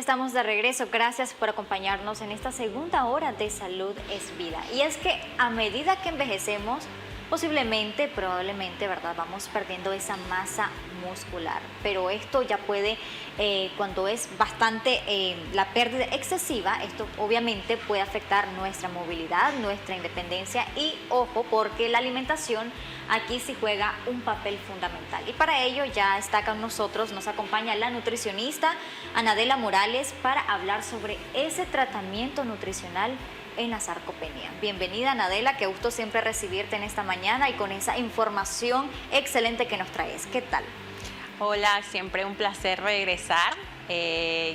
Estamos de regreso, gracias por acompañarnos en esta segunda hora de Salud es Vida. Y es que a medida que envejecemos, posiblemente, probablemente, ¿verdad? Vamos perdiendo esa masa muscular, pero esto ya puede, cuando es bastante la pérdida excesiva, esto obviamente puede afectar nuestra movilidad, nuestra independencia y ojo, porque la alimentación aquí sí juega un papel fundamental. Y para ello ya está con nosotros, nos acompaña la nutricionista Anadela Morales para hablar sobre ese tratamiento nutricional en la sarcopenia. Bienvenida, Anadela, qué gusto siempre recibirte en esta mañana y con esa información excelente que nos traes. ¿Qué tal? Hola, siempre un placer regresar.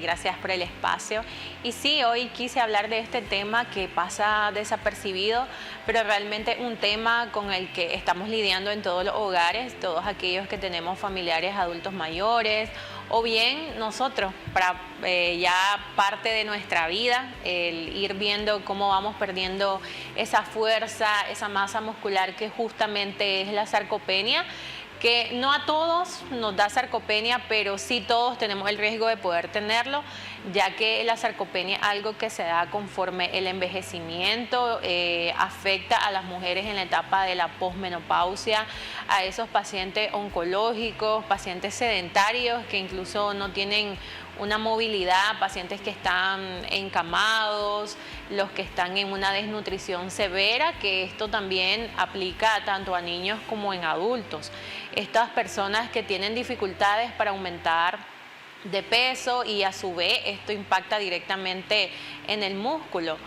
Gracias por el espacio. Y sí, hoy quise hablar de este tema que pasa desapercibido, pero realmente un tema con el que estamos lidiando en todos los hogares, todos aquellos que tenemos familiares adultos mayores, o bien nosotros, para ya parte de nuestra vida, el ir viendo cómo vamos perdiendo esa fuerza, esa masa muscular que justamente es la sarcopenia, que no a todos nos da sarcopenia, pero sí todos tenemos el riesgo de poder tenerlo, ya que la sarcopenia es algo que se da conforme el envejecimiento, afecta a las mujeres en la etapa de la posmenopausia, a esos pacientes oncológicos, pacientes sedentarios que incluso no tienen una movilidad, pacientes que están encamados, los que están en una desnutrición severa, que esto también aplica tanto a niños como en adultos. Estas personas que tienen dificultades para aumentar de peso y a su vez esto impacta directamente en el músculo.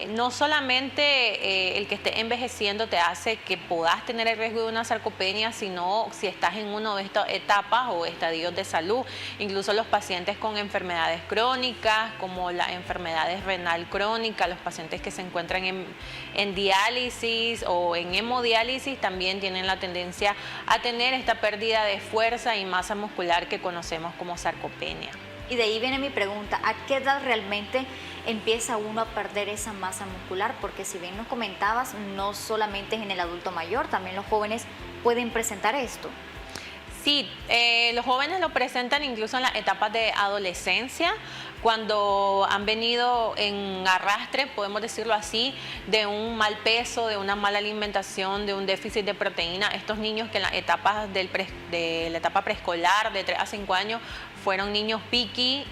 No solamente el que esté envejeciendo te hace que puedas tener el riesgo de una sarcopenia, sino si estás en una de estas etapas o estadios de salud. Incluso los pacientes con enfermedades crónicas, como las enfermedades renal crónicas, los pacientes que se encuentran en diálisis o en hemodiálisis, también tienen la tendencia a tener esta pérdida de fuerza y masa muscular que conocemos como sarcopenia. Y de ahí viene mi pregunta, ¿a qué edad realmente empieza uno a perder esa masa muscular? Porque si bien nos comentabas, no solamente es en el adulto mayor, también los jóvenes pueden presentar esto. Sí, los jóvenes lo presentan incluso en las etapas de adolescencia, cuando han venido en arrastre, podemos decirlo así, de un mal peso, de una mala alimentación, de un déficit de proteína. Estos niños que en las etapas de la etapa preescolar, de 3 a 5 años, fueron niños picky,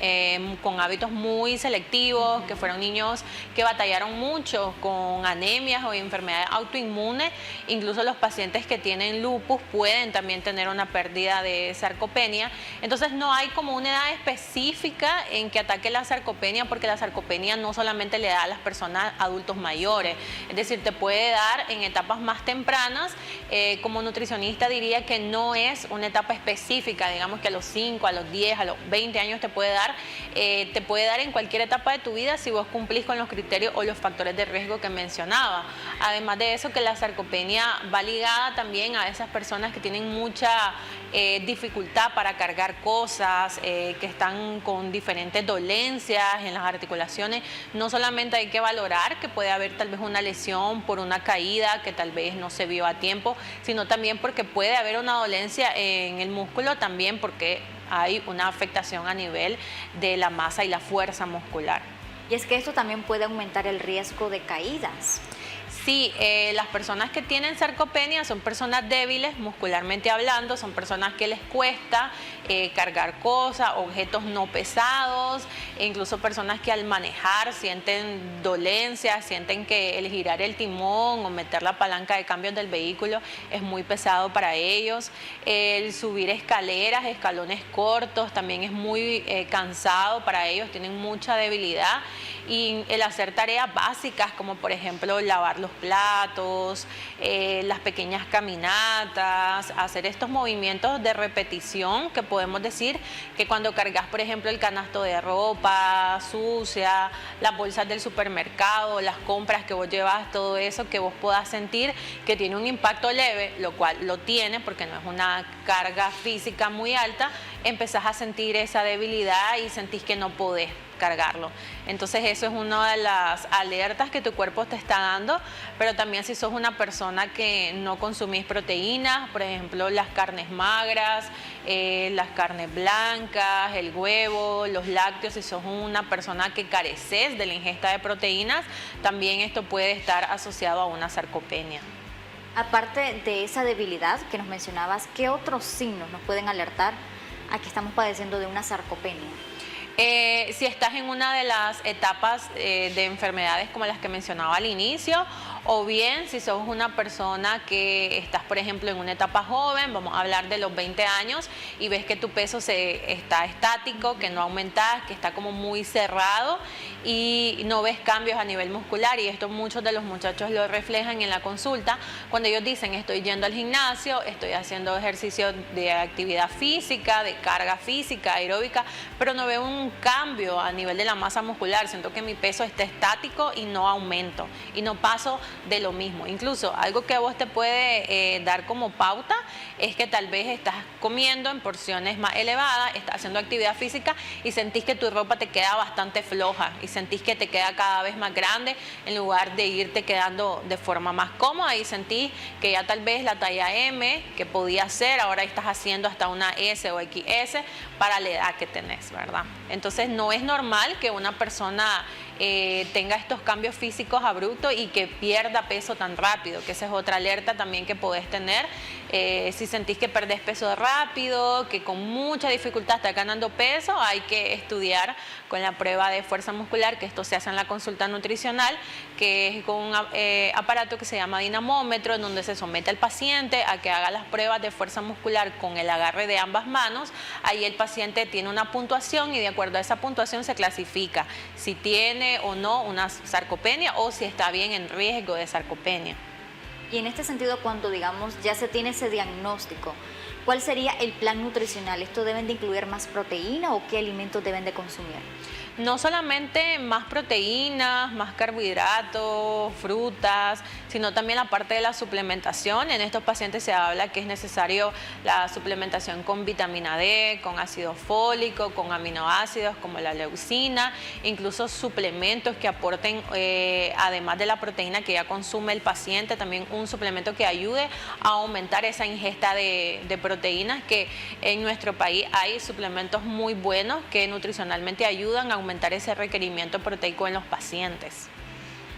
con hábitos muy selectivos, que fueron niños que batallaron mucho con anemias o enfermedades autoinmunes. Incluso los pacientes que tienen lupus pueden también tener una pérdida de sarcopenia. Entonces no hay como una edad específica en que ataque la sarcopenia, porque la sarcopenia no solamente le da a las personas adultos mayores, es decir, te puede dar en etapas más tempranas. Como nutricionista diría que no es una etapa específica, digamos que a los 5, a los 10, a los 20 años te puede dar en cualquier etapa de tu vida si vos cumplís con los criterios o los factores de riesgo que mencionaba. Además de eso, que la sarcopenia va ligada también a esas personas que tienen mucha dificultad para cargar cosas, que están con diferentes dolencias en las articulaciones. No solamente hay que valorar que puede haber tal vez una lesión por una caída que tal vez no se vio a tiempo, sino también porque puede haber una dolencia en el músculo, también porque hay una afectación a nivel de la masa y la fuerza muscular. Y es que esto también puede aumentar el riesgo de caídas. Sí, las personas que tienen sarcopenia son personas débiles muscularmente hablando, son personas que les cuesta cargar cosas, objetos no pesados, e incluso personas que al manejar sienten dolencias, sienten que el girar el timón o meter la palanca de cambios del vehículo es muy pesado para ellos. El subir escaleras, escalones cortos también es muy cansado para ellos, tienen mucha debilidad. Y el hacer tareas básicas como por ejemplo lavar los platos, las pequeñas caminatas, hacer estos movimientos de repetición que podemos decir que cuando cargas por ejemplo el canasto de ropa sucia, las bolsas del supermercado, las compras que vos llevas, todo eso que vos puedas sentir que tiene un impacto leve, lo cual lo tiene porque no es una carga física muy alta, empezás a sentir esa debilidad y sentís que no podés cargarlo. Entonces eso es una de las alertas que tu cuerpo te está dando, pero también si sos una persona que no consumís proteínas, por ejemplo las carnes magras, las carnes blancas, el huevo, los lácteos, si sos una persona que careces de la ingesta de proteínas, también esto puede estar asociado a una sarcopenia. Aparte de esa debilidad que nos mencionabas, ¿qué otros signos nos pueden alertar a que estamos padeciendo de una sarcopenia? Si estás en una de las etapas de enfermedades como las que mencionaba al inicio, o bien si sos una persona que estás, por ejemplo, en una etapa joven, vamos a hablar de los 20 años, y ves que tu peso está estático, que no aumentas, que está como muy cerrado y no ves cambios a nivel muscular, y esto muchos de los muchachos lo reflejan en la consulta cuando ellos dicen estoy yendo al gimnasio, estoy haciendo ejercicio de actividad física, de carga física, aeróbica, pero no veo un cambio a nivel de la masa muscular, siento que mi peso está estático y no aumento y no paso de lo mismo. Incluso algo que a vos te puede dar como pauta es que tal vez estás comiendo en porciones más elevadas, estás haciendo actividad física y sentís que tu ropa te queda bastante floja y sentís que te queda cada vez más grande en lugar de irte quedando de forma más cómoda, y sentís que ya tal vez la talla M que podía ser, ahora estás haciendo hasta una S o XS para la edad que tenés, ¿verdad? Entonces no es normal que una persona tenga estos cambios físicos abruptos y que pierda peso tan rápido, que esa es otra alerta también que podés tener. Si sentís que perdés peso rápido, que con mucha dificultad estás ganando peso, hay que estudiar con la prueba de fuerza muscular, que esto se hace en la consulta nutricional, que es con un aparato que se llama dinamómetro, en donde se somete al paciente a que haga las pruebas de fuerza muscular con el agarre de ambas manos. Ahí el paciente tiene una puntuación y de acuerdo a esa puntuación se clasifica si tiene o no una sarcopenia o si está bien en riesgo de sarcopenia. Y en este sentido, cuando digamos ya se tiene ese diagnóstico, ¿cuál sería el plan nutricional? ¿Esto deben de incluir más proteína o qué alimentos deben de consumir? No solamente más proteínas, más carbohidratos, frutas, sino también la parte de la suplementación. En estos pacientes se habla que es necesario la suplementación con vitamina D, con ácido fólico, con aminoácidos como la leucina, incluso suplementos que aporten, además de la proteína que ya consume el paciente, también un suplemento que ayude a aumentar esa ingesta de proteínas, que en nuestro país hay suplementos muy buenos que nutricionalmente ayudan a aumentar ese requerimiento proteico en los pacientes.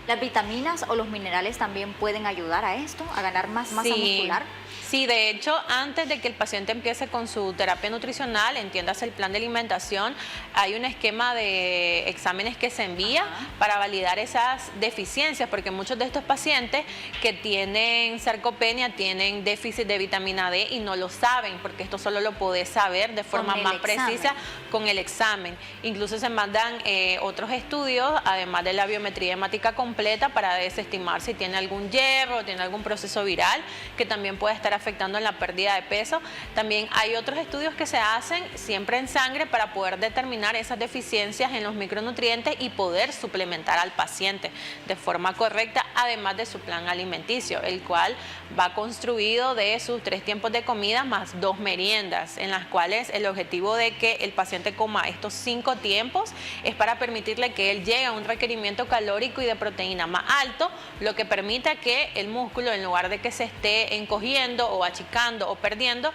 ¿Las vitaminas o los minerales también pueden ayudar a esto, a ganar más masa muscular? Sí, de hecho, antes de que el paciente empiece con su terapia nutricional, entiéndase el plan de alimentación, hay un esquema de exámenes que se envía para validar esas deficiencias, porque muchos de estos pacientes que tienen sarcopenia tienen déficit de vitamina D y no lo saben, porque esto solo lo podés saber de forma más precisa con el examen. Incluso se mandan otros estudios, además de la biometría hemática completa, para desestimar si tiene algún hierro, tiene algún proceso viral que también puede estar afectando en la pérdida de peso. También hay otros estudios que se hacen siempre en sangre para poder determinar esas deficiencias en los micronutrientes y poder suplementar al paciente de forma correcta, además de su plan alimenticio, el cual va construido de sus 3 tiempos de comida más 2 meriendas, en las cuales el objetivo de que el paciente coma estos 5 tiempos es para permitirle que él llegue a un requerimiento calórico y de proteína más alto, lo que permita que el músculo, en lugar de que se esté encogiendo o achicando o perdiendo,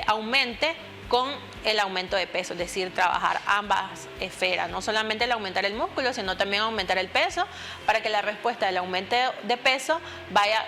aumente con el aumento de peso, es decir, trabajar ambas esferas, no solamente el aumentar el músculo, sino también aumentar el peso, para que la respuesta del aumento de peso vaya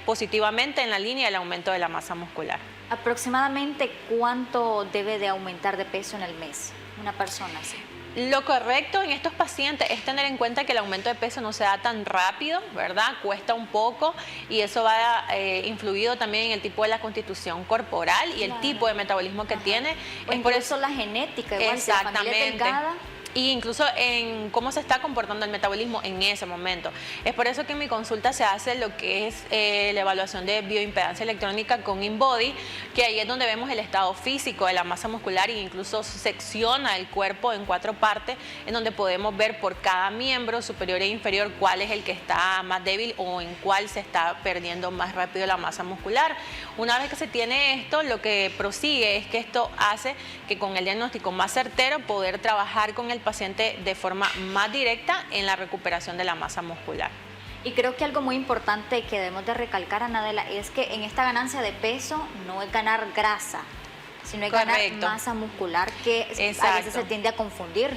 positivamente en la línea del aumento de la masa muscular. ¿Aproximadamente cuánto debe de aumentar de peso en el mes una persona así? Lo correcto en estos pacientes es tener en cuenta que el aumento de peso no se da tan rápido, ¿verdad? Cuesta un poco, y eso va influido también en el tipo de la constitución corporal y el tipo de metabolismo que tiene. O incluso la genética, igual si la familia es delgada. y incluso en cómo se está comportando el metabolismo en ese momento. Es por eso que en mi consulta se hace lo que es la evaluación de bioimpedancia electrónica con InBody, que ahí es donde vemos el estado físico de la masa muscular e incluso secciona el cuerpo en 4 partes, en donde podemos ver por cada miembro superior e inferior cuál es el que está más débil o en cuál se está perdiendo más rápido la masa muscular. Una vez que se tiene esto, lo que prosigue es que esto hace que con el diagnóstico más certero poder trabajar con el paciente de forma más directa en la recuperación de la masa muscular. Y creo que algo muy importante que debemos de recalcar, Anadela, es que en esta ganancia de peso no es ganar grasa, sino es ganar masa muscular, que a veces se tiende a confundir.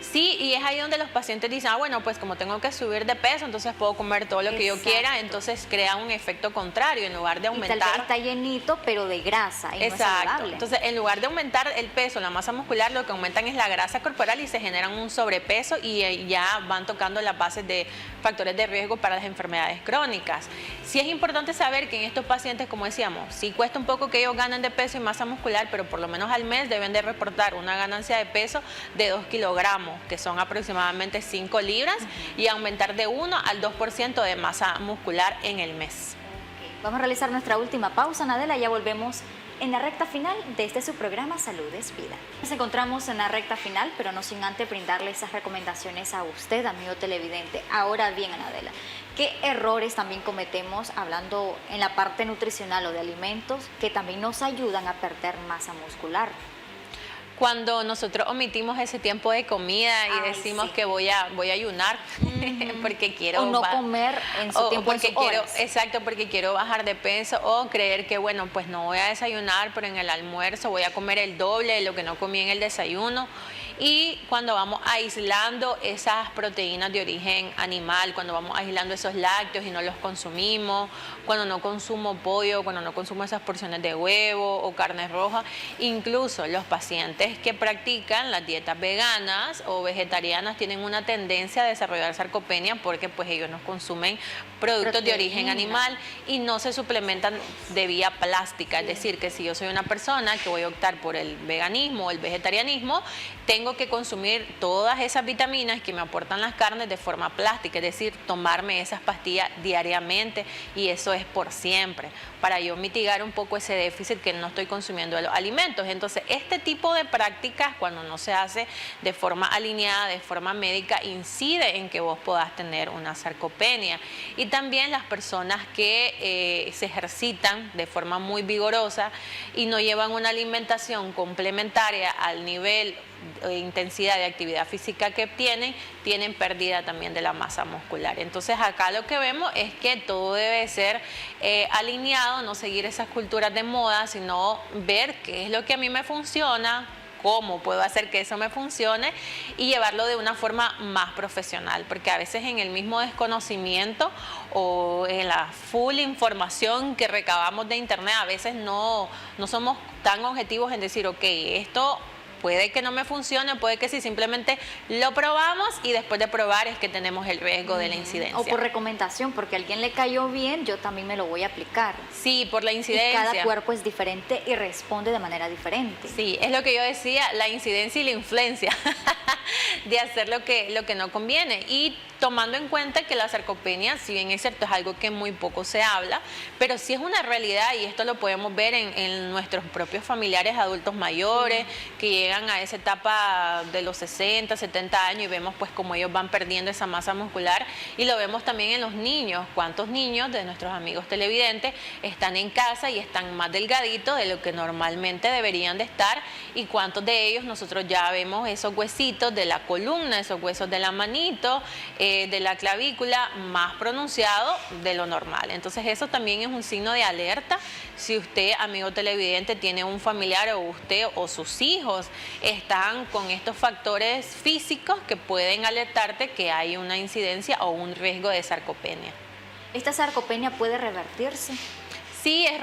Sí, y es ahí donde los pacientes dicen, bueno, pues como tengo que subir de peso, entonces puedo comer todo lo que yo quiera, entonces crea un efecto contrario, en lugar de aumentar. Y tal vez está llenito, pero de grasa, y no es saludable. Entonces, en lugar de aumentar el peso, la masa muscular, lo que aumentan es la grasa corporal y se generan un sobrepeso y ya van tocando las bases de factores de riesgo para las enfermedades crónicas. Sí es importante saber que en estos pacientes, como decíamos, sí cuesta un poco que ellos ganen de peso y masa muscular, pero por lo menos al mes deben de reportar una ganancia de peso de 2 kilogramos, que son aproximadamente 5 libras, y aumentar de 1 al 2% de masa muscular en el mes. Vamos a realizar nuestra última pausa, Anadela, ya volvemos en la recta final de este su programa Salud es Vida. Nos encontramos en la recta final, pero no sin antes brindarle esas recomendaciones a usted, amigo televidente. Ahora bien, Anadela, ¿qué errores también cometemos hablando en la parte nutricional o de alimentos que también nos ayudan a perder masa muscular? Cuando nosotros omitimos ese tiempo de comida y decimos que voy a ayunar porque quiero... O no comer en su tiempo, porque quiero, exacto, porque quiero bajar de peso, o creer que, bueno, pues no voy a desayunar, pero en el almuerzo voy a comer el doble de lo que no comí en el desayuno. Y cuando vamos aislando esas proteínas de origen animal, cuando vamos aislando esos lácteos y no los consumimos, cuando no consumo pollo, cuando no consumo esas porciones de huevo o carne roja, incluso los pacientes que practican las dietas veganas o vegetarianas tienen una tendencia a desarrollar sarcopenia porque pues ellos no consumen productos de origen animal y no se suplementan de vía plástica. Es decir, que si yo soy una persona que voy a optar por el veganismo o el vegetarianismo, tengo que consumir todas esas vitaminas que me aportan las carnes de forma plástica, es decir, tomarme esas pastillas diariamente, y eso es por siempre, para yo mitigar un poco ese déficit que no estoy consumiendo de los alimentos. Entonces, este tipo de prácticas, cuando no se hace de forma alineada, de forma médica, incide en que vos puedas tener una sarcopenia. Y también las personas que se ejercitan de forma muy vigorosa y no llevan una alimentación complementaria al nivel intensidad de actividad física que tienen pérdida también de la masa muscular. Entonces acá lo que vemos es que todo debe ser alineado, no seguir esas culturas de moda, sino ver qué es lo que a mí me funciona, cómo puedo hacer que eso me funcione y llevarlo de una forma más profesional, porque a veces en el mismo desconocimiento o en la full información que recabamos de internet, a veces no somos tan objetivos en decir, ok, esto puede que no me funcione, puede que sí, simplemente lo probamos y después de probar es que tenemos el riesgo de la incidencia. O por recomendación, porque a alguien le cayó bien, yo también me lo voy a aplicar. Sí, por la incidencia. Y cada cuerpo es diferente y responde de manera diferente. Sí, es lo que yo decía, la incidencia y la influencia de hacer lo que no conviene. Y tomando en cuenta que la sarcopenia, si bien es cierto, es algo que muy poco se habla, pero sí es una realidad, y esto lo podemos ver en nuestros propios familiares adultos mayores que llegan a esa etapa de los 60, 70 años y vemos pues cómo ellos van perdiendo esa masa muscular, y lo vemos también en los niños. ¿Cuántos niños de nuestros amigos televidentes están en casa y están más delgaditos de lo que normalmente deberían de estar? Y cuántos de ellos nosotros ya vemos esos huesitos de la columna, esos huesos de la manito, de la clavícula más pronunciado de lo normal. Entonces eso también es un signo de alerta. Si usted, amigo televidente, tiene un familiar, o usted o sus hijos están con estos factores físicos que pueden alertarte que hay una incidencia o un riesgo de sarcopenia. ¿Esta sarcopenia puede revertirse? Sí, es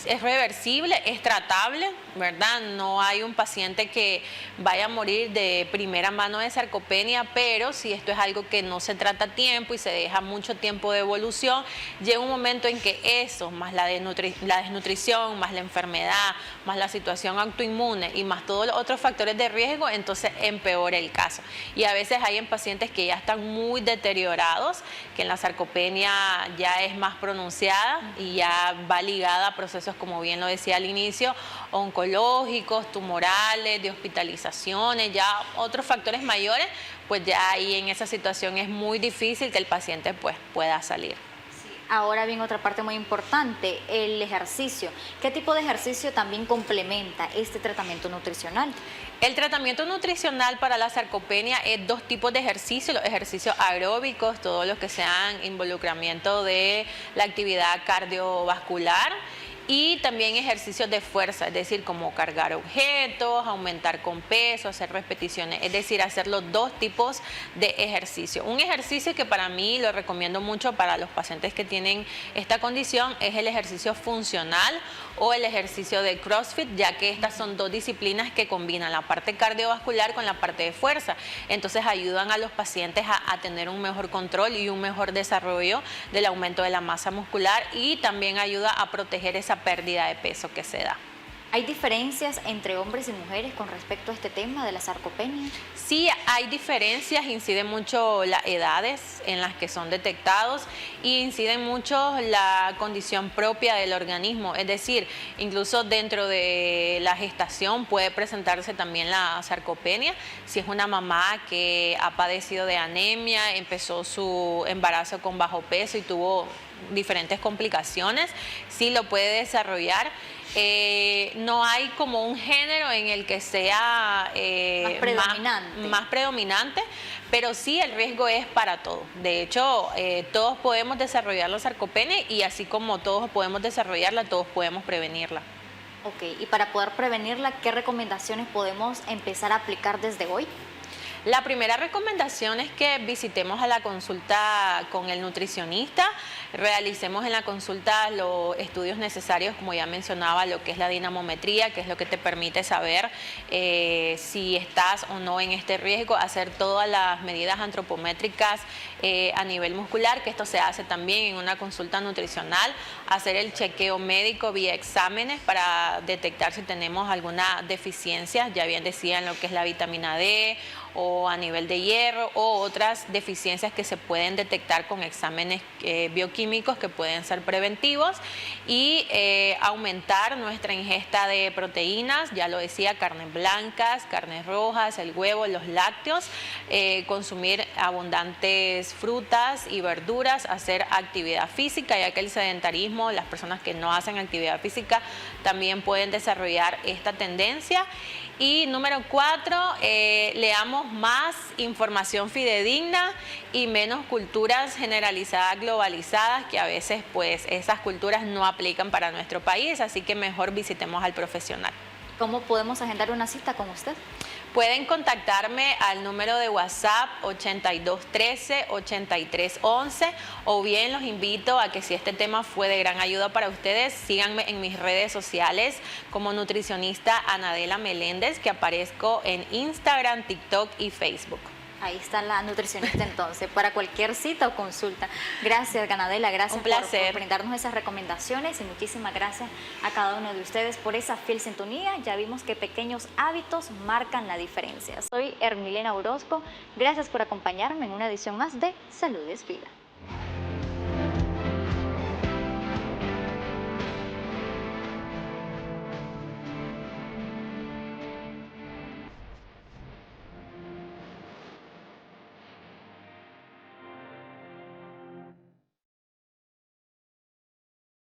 es reversible, es tratable, ¿verdad? No hay un paciente que vaya a morir de primera mano de sarcopenia, pero si esto es algo que no se trata a tiempo y se deja mucho tiempo de evolución, llega un momento en que eso, más la desnutrición, más la enfermedad, más la situación autoinmune y más todos los otros factores de riesgo, entonces empeora el caso. Y a veces hay en pacientes que ya están muy deteriorados, que en la sarcopenia ya es más pronunciada y ya va ligada a procesos, como bien lo decía al inicio, oncológicos, tumorales, de hospitalizaciones, ya otros factores mayores, pues ya ahí en esa situación es muy difícil que el paciente pues pueda salir. Ahora bien, otra parte muy importante, el ejercicio. ¿Qué tipo de ejercicio también complementa este tratamiento nutricional? El tratamiento nutricional para la sarcopenia es dos tipos de ejercicios, los ejercicios aeróbicos, todos los que sean involucramiento de la actividad cardiovascular, y también ejercicios de fuerza, es decir, como cargar objetos, aumentar con peso, hacer repeticiones, es decir, hacer los dos tipos de ejercicio. Un ejercicio que para mí lo recomiendo mucho para los pacientes que tienen esta condición es el ejercicio funcional o el ejercicio de CrossFit, ya que estas son dos disciplinas que combinan la parte cardiovascular con la parte de fuerza. Entonces ayudan a los pacientes a tener un mejor control y un mejor desarrollo del aumento de la masa muscular, y también ayuda a proteger esa pérdida de peso que se da. ¿Hay diferencias entre hombres y mujeres con respecto a este tema de la sarcopenia? Sí, hay diferencias, inciden mucho las edades en las que son detectados y inciden mucho la condición propia del organismo, es decir, incluso dentro de la gestación puede presentarse también la sarcopenia. Si es una mamá que ha padecido de anemia, empezó su embarazo con bajo peso y tuvo diferentes complicaciones, sí lo puede desarrollar. No hay como un género en el que sea más predominante, pero sí el riesgo es para todos. De hecho, todos podemos desarrollar la sarcopenia, y así como todos podemos desarrollarla, todos podemos prevenirla. Ok, y para poder prevenirla, ¿qué recomendaciones podemos empezar a aplicar desde hoy? La primera recomendación es que visitemos a la consulta con el nutricionista, realicemos en la consulta los estudios necesarios, como ya mencionaba, lo que es la dinamometría, que es lo que te permite saber si estás o no en este riesgo, hacer todas las medidas antropométricas a nivel muscular, que esto se hace también en una consulta nutricional, hacer el chequeo médico vía exámenes para detectar si tenemos alguna deficiencia, ya bien decían lo que es la vitamina D, o a nivel de hierro, o otras deficiencias que se pueden detectar con exámenes bioquímicos que pueden ser preventivos, y aumentar nuestra ingesta de proteínas, ya lo decía, carnes blancas, carnes rojas, el huevo, los lácteos, consumir abundantes frutas y verduras, hacer actividad física, ya que el sedentarismo, las personas que no hacen actividad física también pueden desarrollar esta tendencia. Y número 4, leamos más información fidedigna y menos culturas generalizadas, globalizadas, que a veces pues esas culturas no aplican para nuestro país, así que mejor visitemos al profesional. ¿Cómo podemos agendar una cita con usted? Pueden contactarme al número de WhatsApp 8213-8311, o bien los invito a que, si este tema fue de gran ayuda para ustedes, síganme en mis redes sociales como nutricionista Anadela Meléndez, que aparezco en Instagram, TikTok y Facebook. Ahí está la nutricionista entonces, para cualquier cita o consulta. Gracias, Anadela, gracias por brindarnos esas recomendaciones, y muchísimas gracias a cada uno de ustedes por esa fiel sintonía. Ya vimos que pequeños hábitos marcan la diferencia. Soy Ermilena Orozco, gracias por acompañarme en una edición más de Salud es Vida.